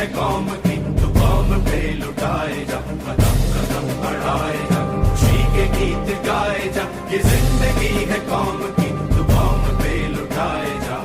है कौम की, तू कौम पे लुटाए जा, कदम कदम बढ़ाए जा, खुशी के गीत गाए जा, ये जिंदगी है कौम की, तू कौम पे लुटाए जा।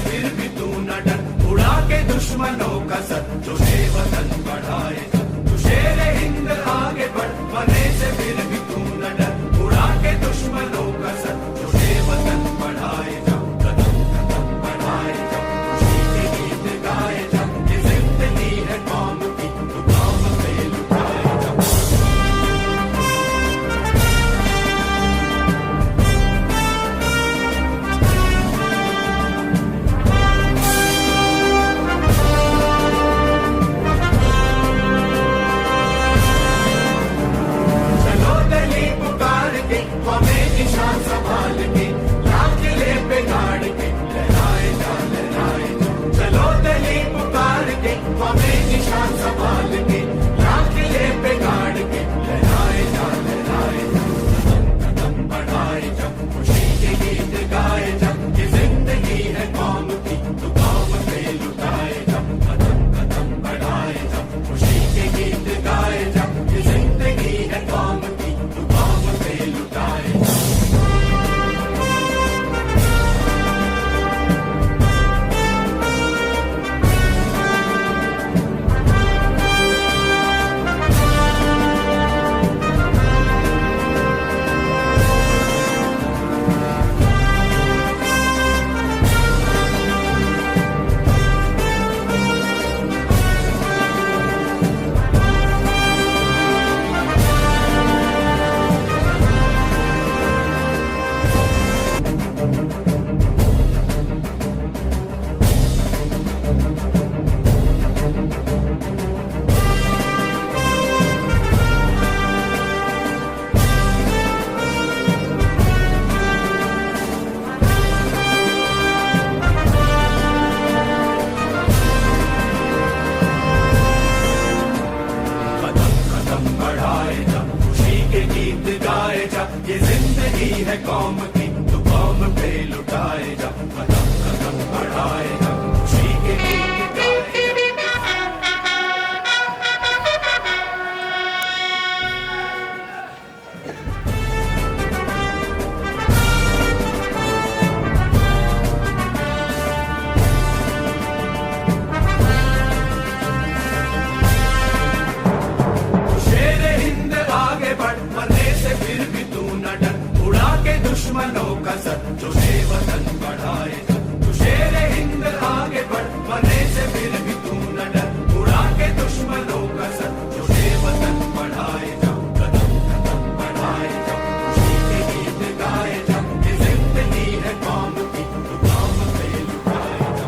फिर भी तू न डर, उड़ा के दुश्मनों का सर, जो है वतन बढ़ाए जा, तू शेर हिंद आगे बढ़, मरने से फिर भी तू न डर, उड़ा के दुश्मनों का सर, जो है वतन बढ़ाए जा, कदम कदम बढ़ाए जा, खुशी के गीत गाए जा, ये जिंदगी है कौम की, तू कौम पे लुटाए जा। निशान संभाल के लाल किले पे गाड़ के लहराए जा, लहराए जा, चलो दिल्ली पुकार के, हमें निशान संभाल के लाल किले पे गाड़ के लहराए जा, लहराए जा, कदम कदम बढ़ाए जा, खुशी के गीत गाए जा, ये जिंदगी है कौम की, तू कौम पे लुटाए जा, कदम कदम बढ़ाए जा, खुशी के गीत गाए जा, ये जिंदगी है कौम की, तू कौम पे लुटाए जा। ये जिंदगी है कौम की, तू कौम पे लुटाए जा, कदम कदम बढ़ाए जा, खुशी के गीत गाए जा। शेर हिंद आगे बढ़, मरने से फिर भी तू न डर, उड़ा के दुश्मनों का सर, जो है वतन बढ़ाए जा, तू शेर हिंद आगे बढ़, मरने से फिर भी तू न डर, उड़ा के दुश्मनों का सर, जो है वतन बढ़ाए जा, कदम कदम बढ़ाए जा, खुशी के गीत गाए जा, ये जिंदगी है कौम की, तू कौम पे लुटाए जा।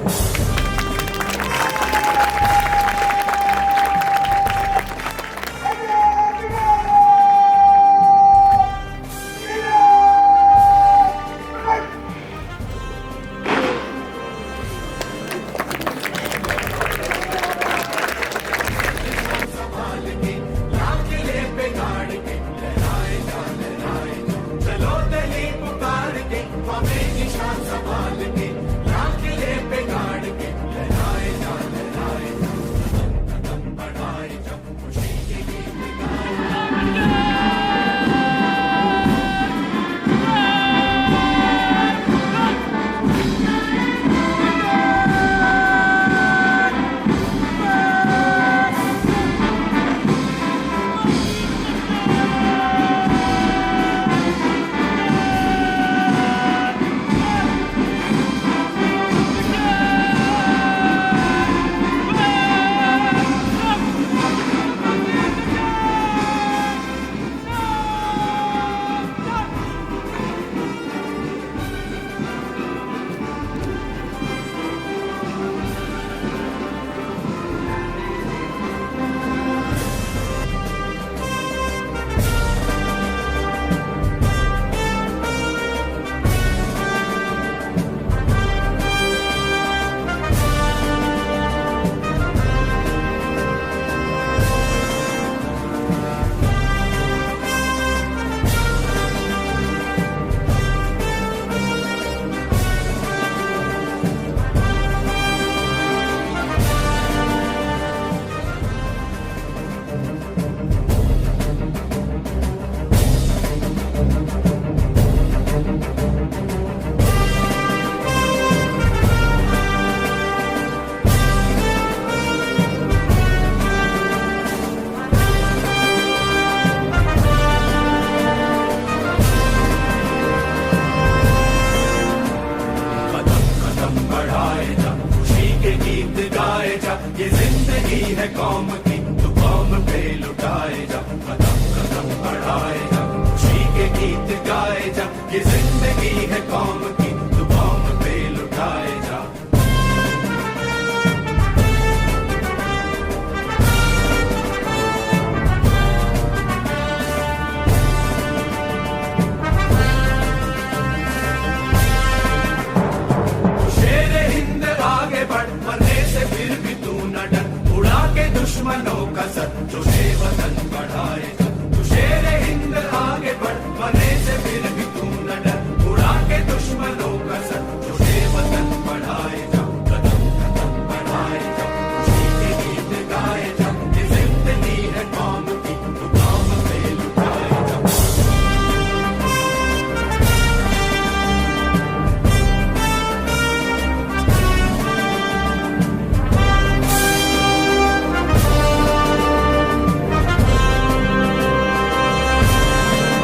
दुश्मनों का सर जो वतन बढ़ाए तू शेर हिंद आगे बढ़ मरने से फिर भी तू न डर उड़ा के दुश्मनों का सर जो वतन बढ़ाए जाओ कदम कदम बढ़ाए जाओ खुशी के गीत गाए जाओ ये जिंदगी है कौम की तू कौम पे लुटाए जाओ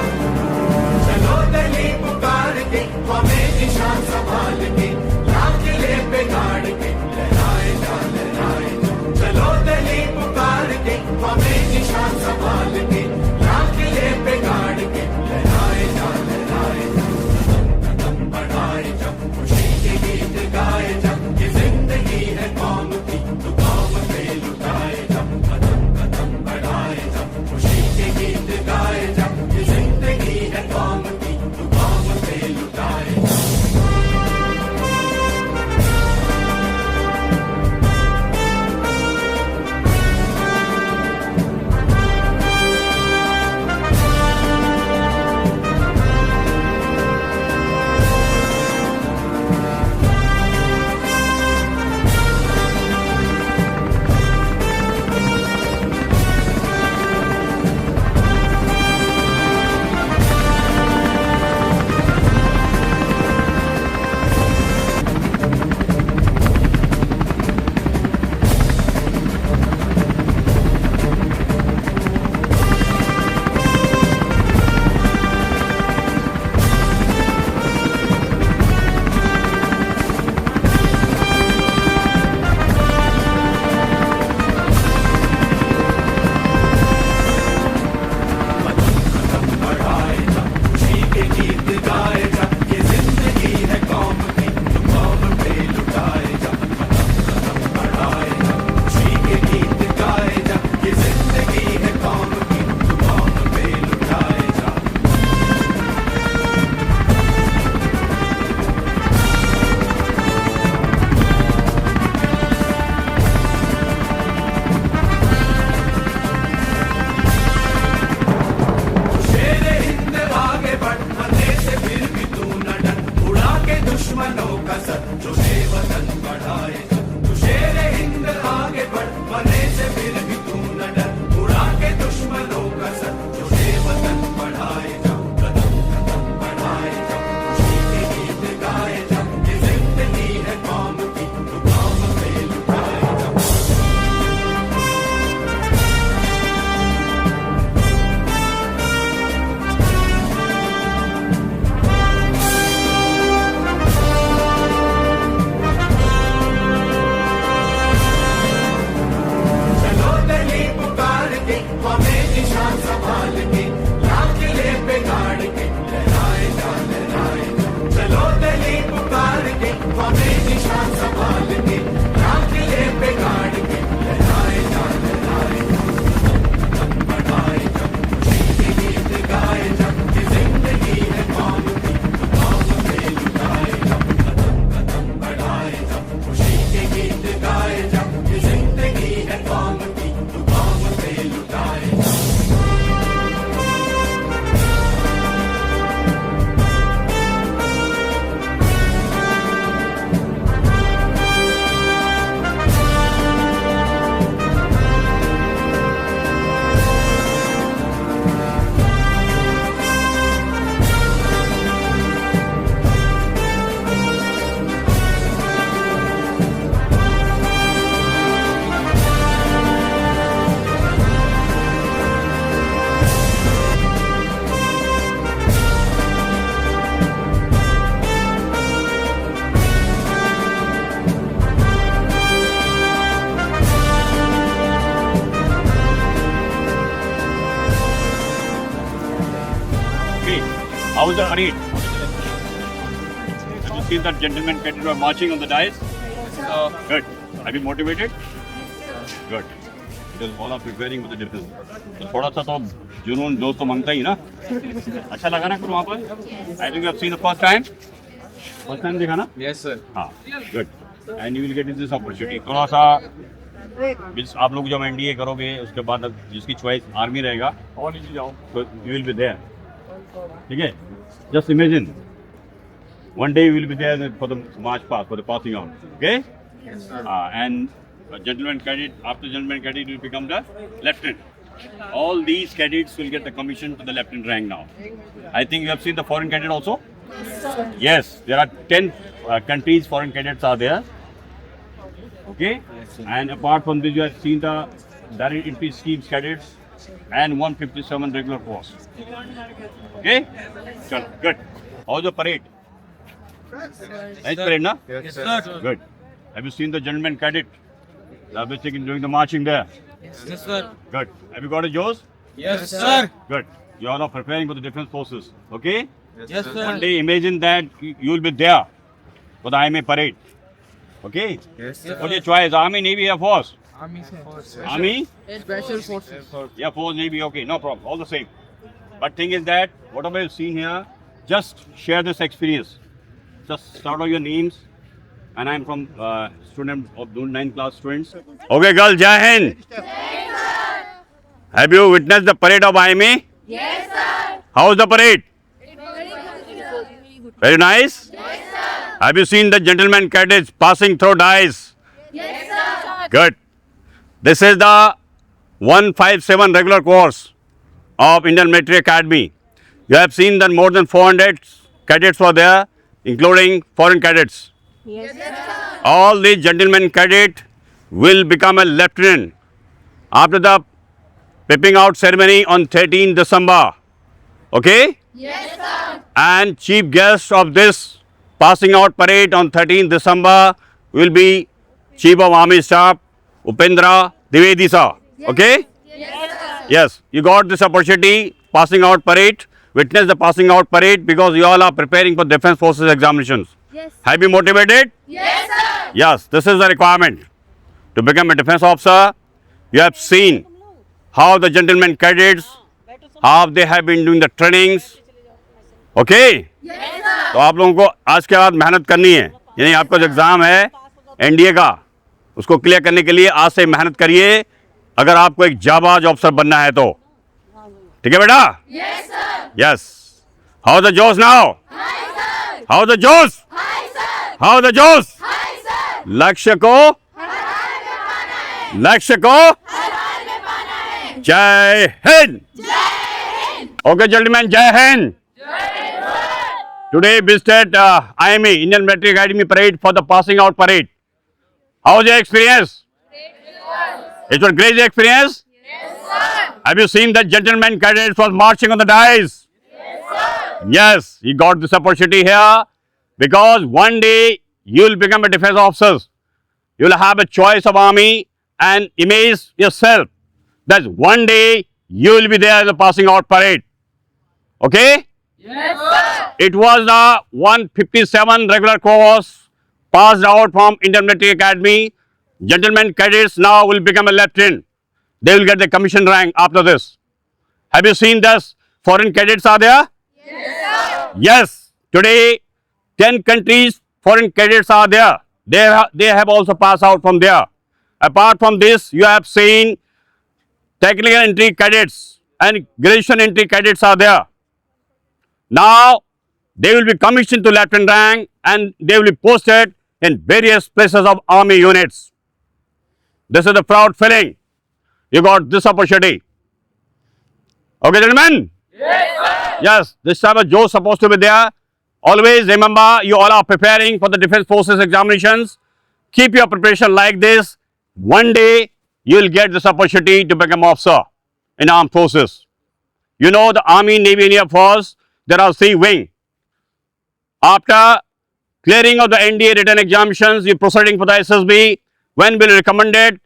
चलो दली पुकार के हमें निशान संभाल के लाल किले पे गाड़ के लहराए जा चलो दली पुकार के हमें निशान संभाल के लाल किले पे गाड़ के लहराए जा कदम कदम बढ़ाए जा खुशी के गीत गाए जा ये जिंदगी है कौम की तू कौम पे लुटाए जा कदम कदम बढ़ाए जा खुशी के गीत गाए जा ये जिंदगी है कौम की तू कौम पे लुटाए जा बढ़ाए जा खुशी के गीत गाए जा ये जिंदगी है कौम की तू कौम पे लुटाए जा कदम बढ़ाए जा खुशी के गीत गाए जा ये जिंदगी है कौम की तू कौम पे लुटाए जा शेर हिंद आगे बढ़ मरने से फिर भी तू न डर उड़ा के दुश्मनों का सर जो वतन बढ़ाए तू शेर हिंद आगे बढ़ मरने से फिर भी तू न डर उड़ा के दुश्मनों का सर जो वतन बढ़ाए जाओ कदम कदम बढ़ाए जाओ खुशी के गीत गाए जाओ ये जिंदगी है कौम की तू कौम पे लुटाए जाओ चलो दली पुकार के हमें निशान संभाल के लाल किले पे गाड़ के लहराए जा चलो दली पुकार के हमें निशान संभाल के लाल किले पे गाड़ के लहराए जा कदम बढ़ाए जा खुशी के गीत गाए जा ये जिंदगी है कौम की तू कौम पे लुटाए जा कदम कदम बढ़ाए जा खुशी के गीत गाए जा ये जिंदगी है कौम की तू कौम पे लुटाए जा How was the parade? Have you seen that gentleman cadet marching on the dais? Good. Are you motivated? Good. Because all are preparing for the difference. तो थोड़ा सा तो जुनून जोश तो मांगता ही ना. अच्छा लगा ना फिर वहाँ पर? I think you have seen the first time. First time देखा ना? Yes, sir. हाँ. Good. And you will get this opportunity. थोड़ा सा मीन्स आप लोग जब एनडीए करोगे उसके बाद अब जिसकी चॉइस आर्मी रहेगा और नीचे जाओ तो यू विल बी देयर. ठीक है, just imagine one day you will be there for the march past, for the passing out. Okay? And a gentleman cadet, after gentleman cadet, will become the lieutenant. All these cadets will get the commission to the lieutenant rank now. I think you have seen the foreign cadet also? Yes, there are 10 countries foreign cadets are there. Okay? And apart from this, you have seen the direct entry schemes cadets and 157 regular force. Okay? Chalo, good. How's the parade? Nice parade, na? Yes, sir. Good. Have you seen the gentleman cadet? They have been doing the marching there. Yes, sir. Good. Have you got a Jaws? Yes, sir. Good. You all are preparing for the defense forces. Okay? Yes, One sir. day imagine that you will be there for the IMA parade. Okay? Yes, sir. What's your choice? Army, Navy, Air Force? Army, sir. Army? Special forces. Air Force, Navy, okay, no problem. All the same. But thing is that whatever you've seen here, just share this experience. Just start out your names. And I'm from student of 9th class students. Okay, girl, Jai Hind. Have you witnessed the parade of IMA? Yes, sir. How was the parade? Very good. Very nice. Yes, sir. Have you seen the gentlemen cadets passing through dice? Yes, sir. Good. This is the 157 regular course of Indian Military Academy. You have seen that more than 400 cadets were there, including foreign cadets. Yes, sir. All these gentlemen cadet will become a lieutenant after the pipping out ceremony on 13 December. Okay? Yes, sir. And chief guest of this passing out parade on 13 December will be Chief of Army Staff Upendra Dwivedi sir. Okay? Yes, sir. Yes, you got this opportunity, passing out parade, witness the passing out parade because you all are preparing for Defence Forces examinations. Yes. Have you motivated? Yes, sir. Yes, this is the requirement. To become a defence officer, you have seen how the gentlemen cadets, how they have been doing the trainings. Okay? Yes, sir. तो आप लोगों को आज के बाद मेहनत करनी है. यानी आपका जो एग्ज़ाम है एनडीए का, उसको क्लियर करने के लिए आज से मेहनत करिए अगर आपको एक जाबाज ऑफिसर बनना है तो. ठीक है बेटा? Yes, sir. Yes. How the josh now? Hi, sir. How the josh? Hi, sir. How the josh? Hi, sir. लक्ष्य को हरार में पाना है. लक्ष्य को हरार में पाना है. जय हिंद. जय Hind. Okay, gentlemen, Jai Hind. Today visited IME, Indian Military Academy parade for the passing out parade. How was your experience? It was great experience. Yes, sir. Have you seen that gentleman cadets was marching on the dice? Yes, sir. Yes, he got this opportunity here because one day you will become a defense officer. You will have a choice of army and image yourself that one day you will be there at the passing out parade. Okay? Yes, sir. It was the 157 regular course passed out from Indian Military Academy. Gentlemen cadets now will become a lieutenant. They will get the commission rank after this. Have you seen this? Foreign cadets are there? Yes, sir. Yes. Today, 10 countries foreign cadets are there. They have also passed out from there. Apart from this, you have seen technical entry cadets and graduation entry cadets are there. Now, they will be commissioned to lieutenant rank and they will be posted in various places of army units. This is the proud feeling. You got this opportunity. Okay, gentlemen? Yes, sir. Yes, this type of Joe supposed to be there. Always remember, you all are preparing for the Defence Forces examinations. Keep your preparation like this. One day, you will get this opportunity to become officer in armed forces. You know the Army, Navy and Air Force, there are 3 wings. After clearing of the NDA written examinations, you proceeding for the SSB. When will you recommend it?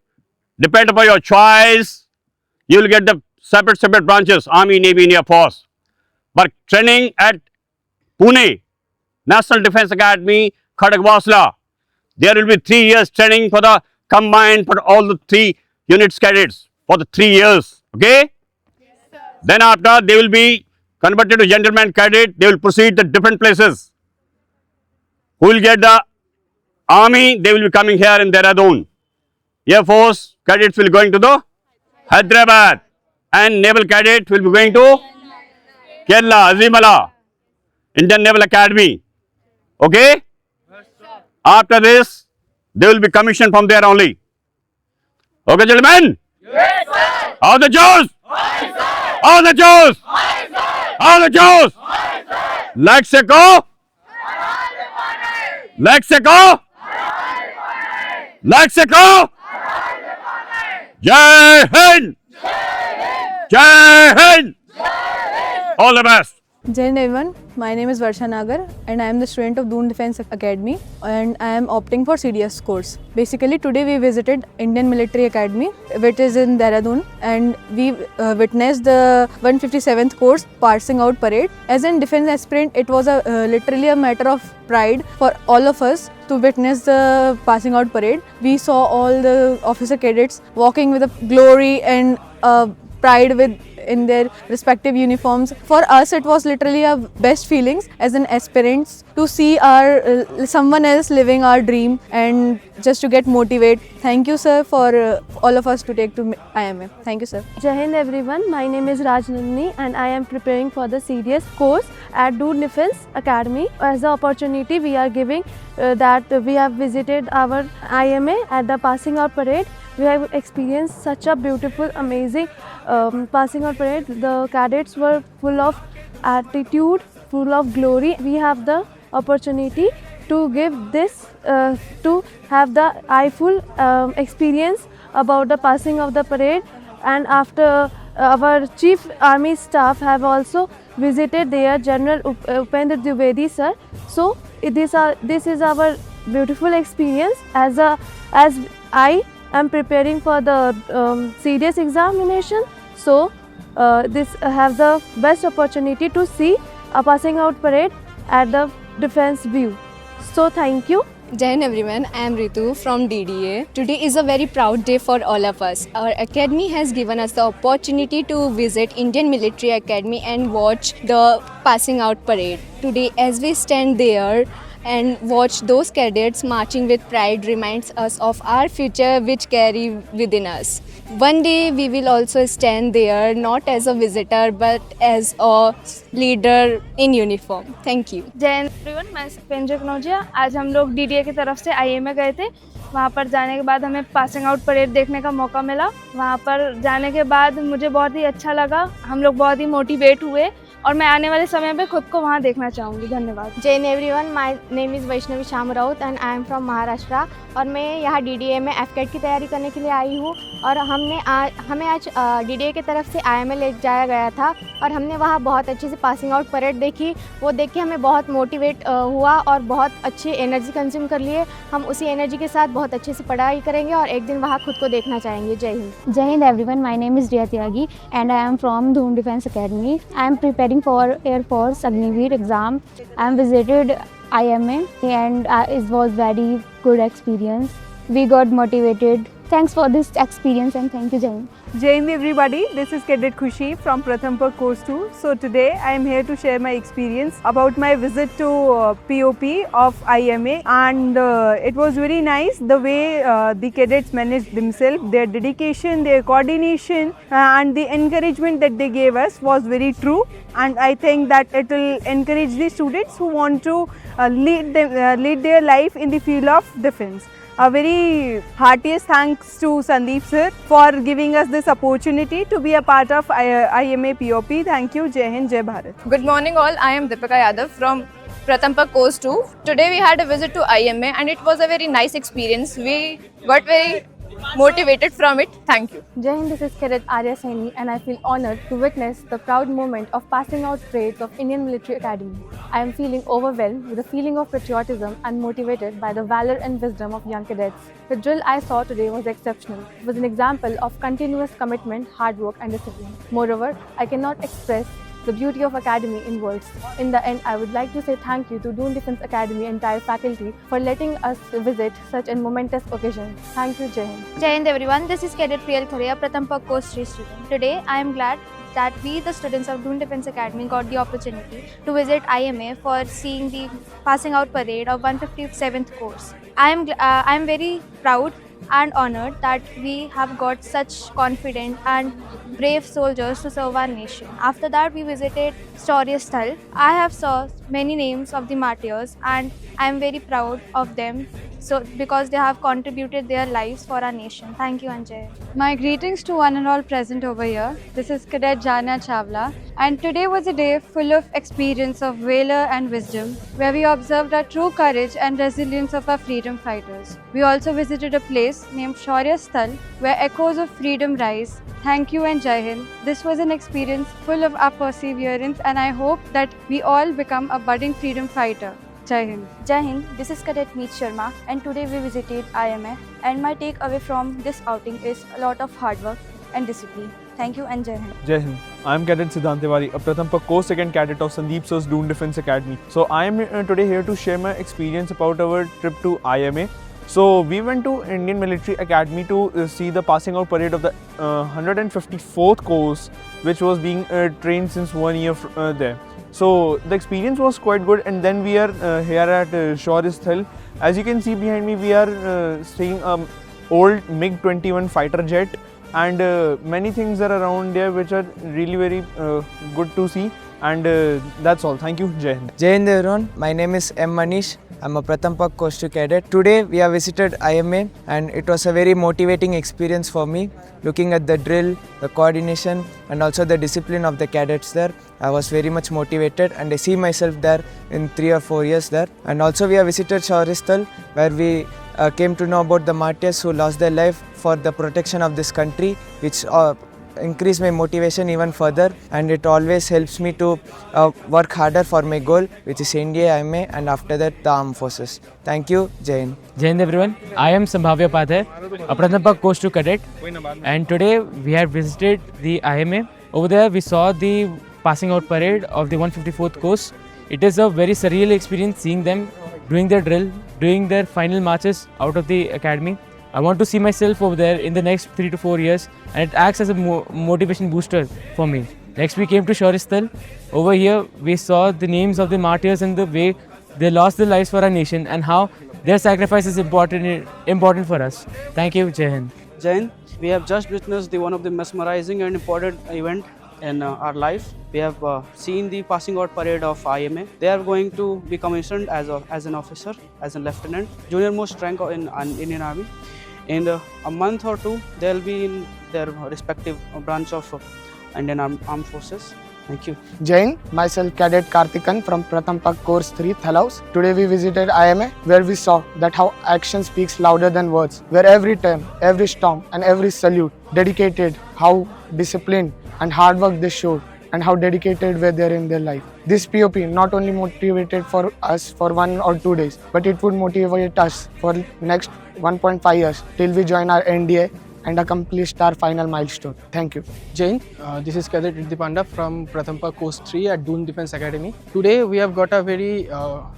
Depend upon your choice. You will get the separate branches, Army, Navy and Air Force. But training at Pune, National Defence Academy, Khadagwasla, there will be 3 years training for the combined for all the 3 units cadets for the 3 years. Okay? Yes, sir. Then after they will be converted to gentleman cadet, they will proceed to different places. Who will get the army? They will be coming here in Dehradun. Air Force cadets will going to the Hyderabad, and Naval cadet will be going to Kerala, Azimala, Indian Naval Academy. Okay? After this, they will be commissioned from there only. Okay, gentlemen? Yes, sir. All the Joes? All the Joes? All the Joes? Like se go? Like se go? Like se go? Jai Hind! Jai Hind! All the best. Jai Hind everyone, my name is Varsha Nagar and I am the student of Doon Defence Academy and I am opting for CDS course. Basically today we visited Indian Military Academy which is in Dehradun and we witnessed the 157th course passing out parade. As an defence aspirant it was literally a matter of pride for all of us to witness the passing out parade. We saw all the officer cadets walking with a glory and pride in their respective uniforms. For us it was literally our best feelings as an aspirants to see our someone else living our dream and just to get motivated. Thank you sir for all of us to take to IMA. Thank you sir. Jai Hind everyone, my name is Rajnandini and I am preparing for the CDS course at Doon Defence Academy. As an opportunity we are giving that we have visited our IMA at the passing out parade. We have experienced such a beautiful, amazing passing out parade. The cadets were full of attitude, full of glory. We have the opportunity to give this, to have the eyeful experience about the passing of the parade. And after our Chief Army Staff have also visited there, General Upendra Dwivedi sir. So this is our beautiful experience as I am preparing for the CDS examination. So this have the best opportunity to see a passing out parade at the defense view. So thank you. Jai Hind everyone, I am Ritu from DDA. Today is a very proud day for all of us. Our academy has given us the opportunity to visit Indian Military Academy and watch the passing out parade. Today as we stand there and watch those cadets marching with pride reminds us of our future which carry within us. One day we will also stand there not as a visitor but as a leader in uniform. Thank you. जय Hind everyone, मैं पेंजो कनौजिया। आज हम लोग DDA की तरफ से IMA गए थे। वहाँ पर जाने के बाद हमें पासिंग आउट परेड देखने का मौका मिला। वहाँ पर जाने के बाद मुझे बहुत ही अच्छा लगा। हम लोग बहुत ही मोटिवेट हुए और मैं आने वाले समय में खुद को वहाँ देखना चाहूँगी। धन्यवाद। जय Hind everyone, my name is Vaishnavi Shyam Raut and I am from Maharashtra और मैं यहाँ डीडीए में एफकेट की तैयारी करने के लिए आई हूँ और हमें आज डीडीए की तरफ से आईएमए ले जाया गया था और हमने वहाँ बहुत अच्छे से पासिंग आउट परेड देखी। वो देख के हमें बहुत मोटिवेट हुआ और बहुत अच्छी एनर्जी कंज्यूम कर लिए। हम उसी एनर्जी के साथ बहुत अच्छे से पढ़ाई करेंगे और एक दिन वहाँ खुद को देखना चाहेंगे। जय Hind. Jai Hind everyone, my name is Riya Tyagi and I am from Doon Defence Academy. I am preparing for Air Force Agniveer exam. I am visited IMA and it was very good experience. We got motivated. Thanks for this experience and thank you Jai Hind. Jai Hind everybody, this is Cadet Khushi from Prathampur Course 2. So today I am here to share my experience about my visit to POP of IMA and it was very nice the way the cadets managed themselves, their dedication, their coordination and the encouragement that they gave us was very true, and I think that it will encourage the students who want to lead their life in the field of defence. A very heartiest thanks to Sandeep sir for giving us this opportunity to be a part of IMA POP. Thank you. Jai Hind, Jai Bharat. Good morning all, I am Deepika Yadav from Prathampur Course 2. Today we had a visit to IMA and it was a very nice experience. We got very motivated from it. Thank you. Jai Hind, this is Cadet Arya Saini and I feel honored to witness the proud moment of passing out parades of Indian Military Academy. I am feeling overwhelmed with a feeling of patriotism and motivated by the valor and wisdom of young cadets. The drill I saw today was exceptional. It was an example of continuous commitment, hard work and discipline. Moreover, I cannot express the beauty of Academy in words. In the end, I would like to say thank you to Doon Defence Academy entire faculty for letting us visit such a momentous occasion. Thank you, Jai Hind. Jai Hind everyone, this is Cadet Priyal Thoreya, Prathampur Course 3 student. Today, I am glad that we, the students of Doon Defence Academy, got the opportunity to visit IMA for seeing the passing out parade of 157th course. I am very proud and honored that we have got such confident and brave soldiers to serve our nation. After that, we visited Shaurya Sthal. I have saw many names of the martyrs and I am very proud of them. So, because they have contributed their lives for our nation. Thank you, Anjay. My greetings to one and all present over here. This is Cadet Jania Chawla, and today was a day full of experience of valor and wisdom, where we observed our true courage and resilience of our freedom fighters. We also visited a place named Shaurya Sthal, where echoes of freedom rise. Thank you and Jai Hind. This was an experience full of our perseverance, and I hope that we all become a budding freedom fighter. Jai Hind. Jai Hind, this is Cadet Meet Sharma and today we visited IMA, and my takeaway from this outing is a lot of hard work and discipline. Thank you and Jai Hind. Jai Hind. I am Cadet Siddhant Tiwari, a Prathampak Coast 2nd Cadet of Sandeep Sir's Doon Defence Academy. So I am today here to share my experience about our trip to IMA. So we went to Indian Military Academy to see the passing out parade of the 154th course, which was being trained since 1 year there. So the experience was quite good, and then we are here at Shaurya Sthal. As you can see behind me, we are seeing old MiG-21 fighter jet, and many things are around there which are really very good to see. And that's all. Thank you. Jai Hind. Jai Hind everyone. My name is M. Manish. I'm a Prathampak Coast 2 cadet. Today we have visited IMA and it was a very motivating experience for me. Looking at the drill, the coordination and also the discipline of the cadets there, I was very much motivated and I see myself there in 3 or 4 years there. And also we have visited Shaurya Sthal, where we came to know about the martyrs who lost their life for the protection of this country, which increase my motivation even further, and it always helps me to work harder for my goal, which is NDA, IMA, and after that the armed forces. Thank you. Jai Hind. Jai Hind everyone. I am Sambhavya Padhar, a Prathampak Coast 2 cadet, and today we have visited the IMA. Over there we saw the passing out parade of the 154th course. It is a very surreal experience seeing them doing their drill, doing their final marches out of the academy. I want to see myself over there in the next 3 to 4 years, and it acts as a motivation booster for me. Next we came to Shaurya Sthal. Over here we saw the names of the martyrs and the way they lost their lives for our nation and how their sacrifice is important for us. Thank you. Jai Hind. Jai Hind. We have just witnessed one of the mesmerizing and important event in our life. We have seen the passing out parade of IMA. They are going to be commissioned as an officer, as a lieutenant, junior most rank in Indian Army. In a month or two, they will be in their respective branch of Indian Armed Forces. Thank you. Jai Hind. Myself Cadet Kartikan from Prathampak Course 3 Thalhouse. Today we visited IMA, where we saw that how action speaks louder than words, where every turn, every storm and every salute dedicated how disciplined and hard work they showed and how dedicated were they in their life. This POP not only motivated for us for 1 or 2 days, but it would motivate us for next 1.5 years till we join our NDA and accomplished our final milestone. Thank you. Jai Hind. This is Cadet Riddhi Panda from Prathampak Coast 3 at Doon Defence Academy. Today we have got a very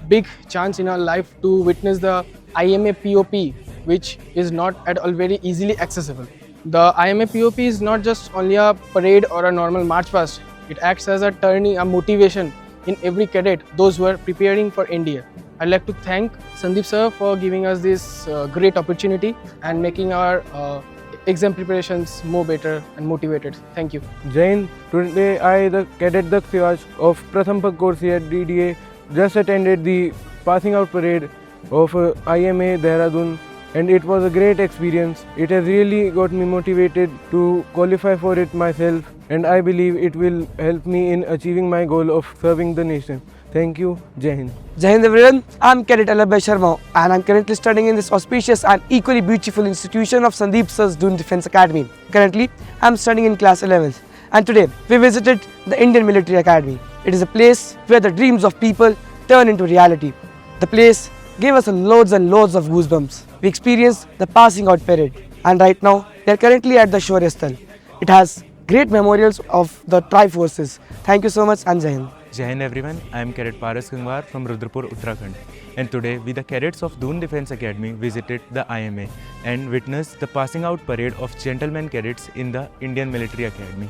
big chance in our life to witness the IMA POP, which is not at all very easily accessible. The IMA POP is not just only a parade or a normal march past. It acts as a turning, a motivation in every cadet, those who are preparing for India. I'd like to thank Sandeep sir for giving us this great opportunity and making our exam preparations more better and motivated. Thank you. Jai Hind. Today I, the Cadet Daksh of Prathampak Course here at DDA, just attended the passing out parade of IMA Dehradun, and it was a great experience. It has really got me motivated to qualify for it myself, and I believe it will help me in achieving my goal of serving the nation. Thank you. Jai Hind. Jai Hind everyone. I'm Cadet Alabhai Sharma and I'm currently studying in this auspicious and equally beautiful institution of Sandeep Sir's Doon Defence Academy. Currently, I'm studying in class 11th, and today we visited the Indian Military Academy. It is a place where the dreams of people turn into reality. The place gave us loads and loads of goosebumps. We experienced the passing out parade, and right now we are currently at the Shaurya Sthal. It has great memorials of the Tri-Forces. Thank you so much, and Jai Hind. Jai Hind everyone, I am Cadet Paras Gangwar from Rudrapur, Uttarakhand, and today we the cadets of Doon Defence Academy visited the IMA and witnessed the passing out parade of gentlemen cadets in the Indian Military Academy.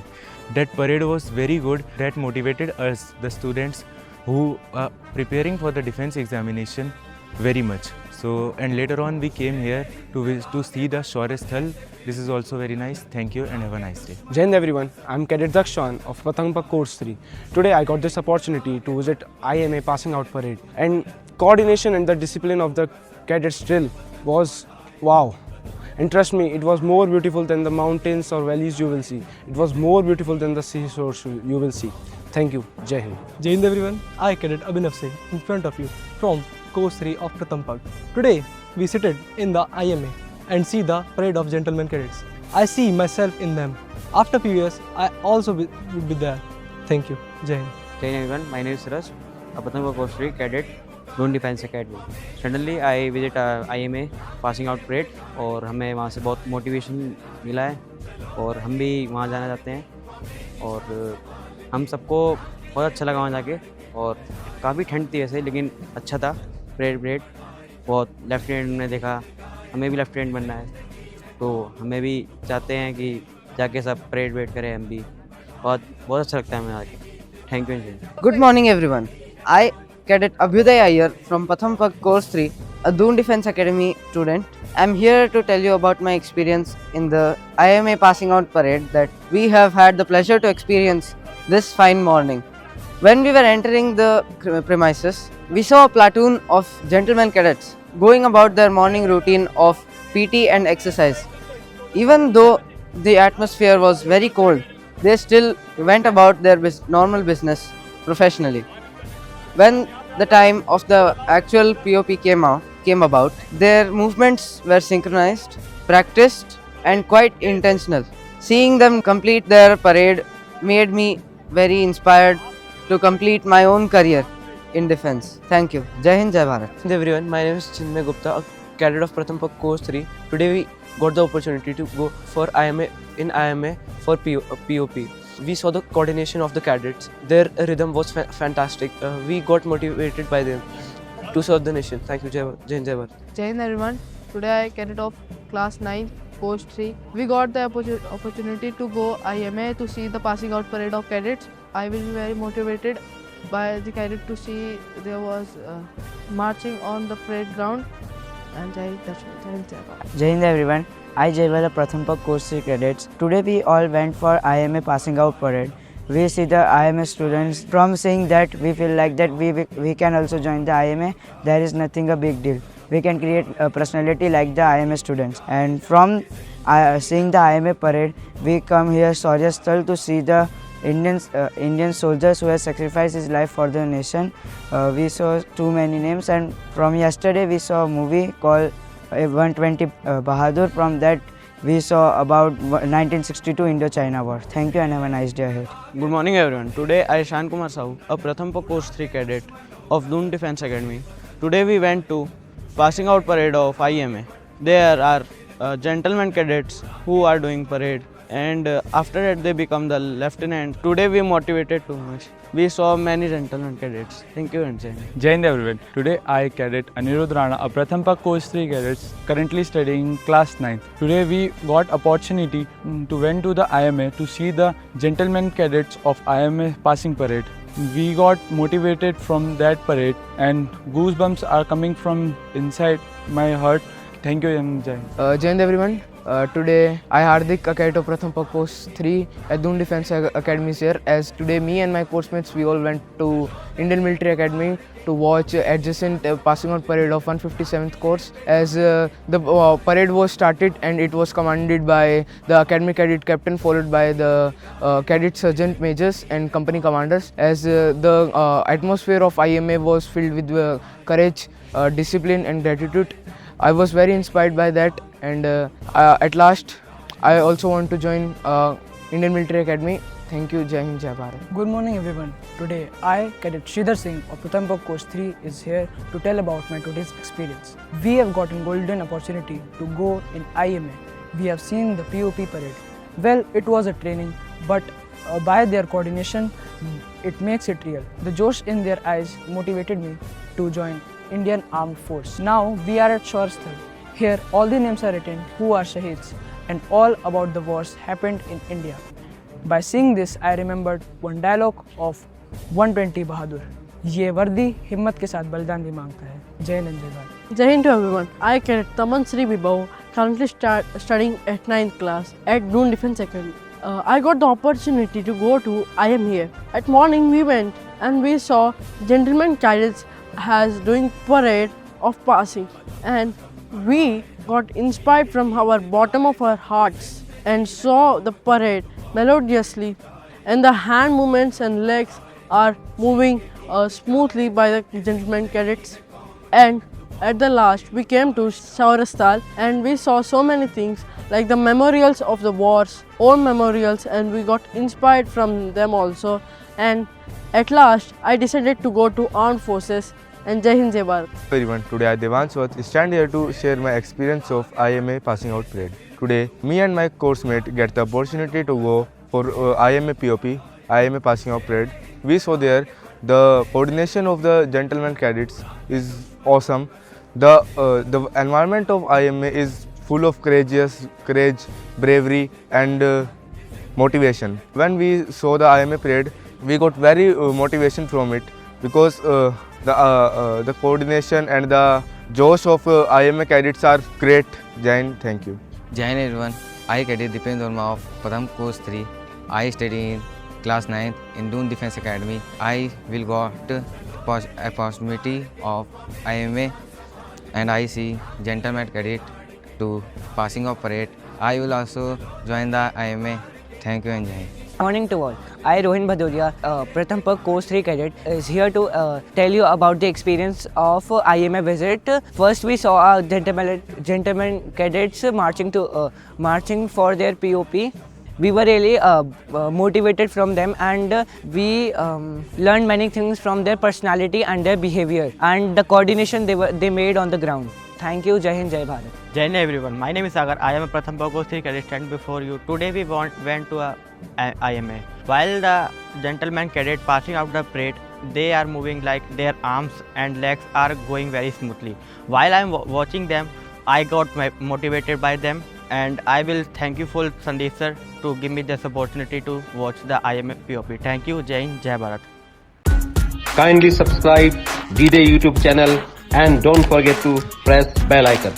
That parade was very good, that motivated us, the students who are preparing for the defence examination very much. So, and later on we came here to see the Shaurya Sthal. This is also very nice. Thank you and have a nice day. Jai Hind everyone, I am Cadet Dakshan of Pratampak Course 3. Today I got this opportunity to visit IMA passing out parade, and coordination and the discipline of the cadets drill was wow. And trust me, it was more beautiful than the mountains or valleys you will see. It was more beautiful than the seashores you will see. Thank you. Jai Hind. Jai Hind everyone, I Cadet Abhinav Singh in front of you from Course 3 of Pratampak. Today we seated in the IMA and see the parade of gentlemen cadets. I see myself in them. After few years, I also will be there. Thank you. Jai Hind. Jai Hind everyone, my name is Suraj, a Pratampak Course 3 cadet, Doon Defense Academy. Suddenly I visit IMA passing out parade और हमें वहाँ से बहुत motivation मिला है और हम भी वहाँ जाना चाहते हैं और हम सबको बहुत अच्छा लगा वहाँ जाके और काफ़ी ठंड थी ऐसे लेकिन अच्छा था परेड बहुत लेफ्टिनेंट ने देखा हमें भी लेफ्टिनेंट बनना है तो हमें भी चाहते हैं कि जाके सब परेड करें हम भी बहुत अच्छा लगता है हमें आके thank you. Good morning everyone. I Cadet Abhyuday Iyer from Pratampak Course 3, a Doon Defense Academy student. I'm here to tell you about my experience in the IMA passing out parade that we have had the pleasure to experience this fine morning. When we were entering the premises, we saw a platoon of gentlemen cadets going about their morning routine of PT and exercise. Even though the atmosphere was very cold, they still went about their normal business professionally. When the time of the actual POP came about, their movements were synchronized, practiced and quite intentional. Seeing them complete their parade made me very inspired to complete my own career in defense. Thank you. Jai Hind, Jai Bharat. Hello everyone, my name is Chinmay Gupta, a cadet of Pratampak Course 3. Today we got the opportunity to go for IMA for POP. We saw the coordination of the cadets. Their rhythm was fantastic. We got motivated by them to serve the nation. Thank you. Jai Hind, Jai Bharat. Jai Hind everyone. Today I cadet of class 9 Course 3. We got the opportunity to go IMA to see the passing out parade of cadets. I will be very motivated by the cadet to see there was marching on the parade ground. And Jai Hind, Jai Bharat. Jai Hind everyone. I Jaiwala Pratampak Course 3 cadets. Today we all went for IMA passing out parade. We see the IMA students. From seeing that, we feel like that we can also join the IMA. There is nothing a big deal. We can create a personality like the IMA students. And from seeing the IMA parade, we come here Shaurya Sthal to see the Indian soldiers who have sacrificed his life for the nation. We saw too many names, and from yesterday we saw a movie called 120 Bahadur. From that we saw about 1962 Indo-China war. Thank you and have a nice day ahead. Good morning everyone. Today I Shan Kumar Sahu, a Pratampak Course 3 cadet of Doon Defense Academy. Today we went to passing out parade of IMA. There are gentlemen cadets who are doing parade, and after that they become the lieutenant. Today we motivated too much. We saw many gentlemen cadets. Thank you and Jai Hind. Jai Hind everyone. Today I Cadet Anirudh Rana, a Pratampak Course 3 cadets currently studying class 9. Today we got opportunity to went to the IMA to see the gentlemen cadets of IMA passing parade. We got motivated from that parade and goosebumps are coming from inside my heart. Thank you and Jai Hind. Jai Hind everyone. Today I Hardik, a cadet of Pratampak Course 3 at Doon Defense Academy is here. As today me and my course mates we all went to Indian Military Academy to watch adjacent passing out parade of 157th course. As the parade was started and it was commanded by the academy cadet captain, followed by the cadet sergeant majors and company commanders. As the atmosphere of IMA was filled with courage, discipline and gratitude. I was very inspired by that, and at last I also want to join Indian Military Academy. Thank you. Jai Hind, Jai Bharat. Good morning everyone. Today I, Cadet Sridhar Singh of Pratampak Course 3 is here to tell about my today's experience. We have gotten golden opportunity to go in IMA. We have seen the POP parade. Well, it was a training, but by their coordination, it makes it real. The josh in their eyes motivated me to join Indian Armed Force. Now we are at Shaurya Sthal. Here all the names are written who are Shaheeds and all about the wars happened in India. By seeing this, I remembered one dialogue of 120 Bahadur. ये वर्दी हिम्मत के साथ बलिदान भी मांगता है। जय हिंद जय Bharat. Jai Hind to everyone. I Cadet Taman Sri Vibhav, currently studying at 9th class at Doon Defence Academy. I got the opportunity to go to IM here. At morning we went and we saw gentlemen cadets has doing parade of passing, and we got inspired from our bottom of our hearts and saw the parade melodiously, and the hand movements and legs are moving smoothly by the gentlemen cadets. And at the last we came to Saurastal and we saw so many things like the memorials of the wars, old memorials, and we got inspired from them also. And at last I decided to go to armed forces. And Jai Hind Jai Bharat. Everyone, today I Devansh Vath stand here to share my experience of IMA passing out parade. Today me and my course mate get the opportunity to go for IMA POP, IMA passing out parade. We saw there the coordination of the gentlemen cadets is awesome. The environment of IMA is full of courage, bravery and motivation. When we saw the IMA parade, we got very motivation from it because the coordination and the josh of IMA cadets are great. Jai Hind, thank you. Jai Hind everyone. I Cadet Dipen Dorma of Pratham Course 3. I study in class 9th in Doon Defence Academy. I will got opportunity of IMA and I see gentleman cadet to passing of parade. I will also join the IMA. Thank you and Jai Hind. Morning to all. I Rohin Bhadoria, Pratham Pak Course 3 cadet, is here to tell you about the experience of IMA visit. First we saw gentlemen cadets marching for their POP. We were really motivated from them, and we learned many things from their personality and their behavior and the coordination they made on the ground. Thank you. Jai Hind Jai Bharat. Jai Hind everyone. My name is Sagar. I am a Pratham Pak Course 3 cadet stand before you. Today we went to a IMA. While the gentlemen cadet passing out the parade, they are moving like their arms and legs are going very smoothly. While I am watching them, I got motivated by them, and I will thankful Sandeep sir to give me this opportunity to watch the IMA POP. Thank you. Jai Hind Jai Bharat. Kindly subscribe D-Day YouTube channel and don't forget to press bell icon.